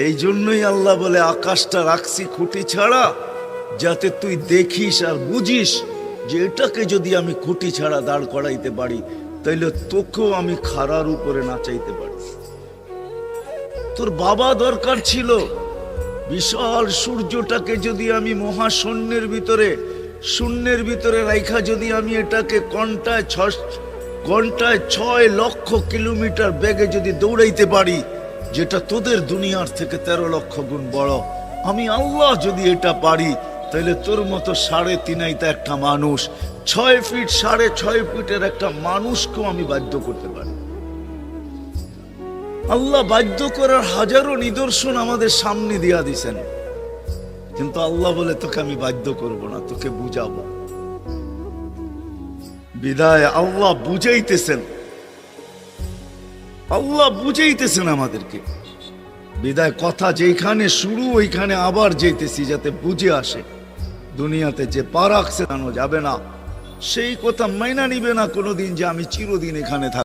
এই জন্যই আল্লাহ বলে আকাশটা রাখছি খুঁটি ছাড়া, যাতে তুই দেখিস আর বুঝিস যে এটাকে যদি আমি খুঁটি ছাড়া দাঁড় করাইতে পারি, তাইলে তোকেও আমি খাড়ার উপরে নাচাইতে পারি। তোর বাবা দরকার ছিল বিশাল সূর্যটাকে যদি আমি মহাশূন্যের ভিতরে রাইখা যদি আমি এটাকে ঘন্টায় 6 লক্ষ কিলোমিটার বেগে যদি দৌড়াইতে পারি, যেটা তোদের দুনিয়ার থেকে 13 লক্ষ গুণ বড়, আমি আল্লাহ যদি এটা পারি, তাহলে তোর মতো 3.5 একটা মানুষ, 6 ফিট 6.5 ফিটের একটা মানুষকেও আমি বাধ্য করতে পারি। আল্লাহ বাধ্য করার হাজারো নিদর্শন আমাদের সামনে দিয়া দিছেন, কিন্তু আল্লাহ বলে তোকে আমি বাধ্য করব না, তোকে বুঝাবো। বিদায় আল্লাহ বুঝাইতেছেন আমাদেরকে। বিদায় কথা যেখানে শুরু ওইখানে আবার যেতেছি, যাতে বুঝে আসে। দুনিয়াতে যে পা রাখছে জানো যাবে না, সেই কথা মাইনা নিবে না কোনোদিন যে আমি চিরদিন এখানে থাকবো।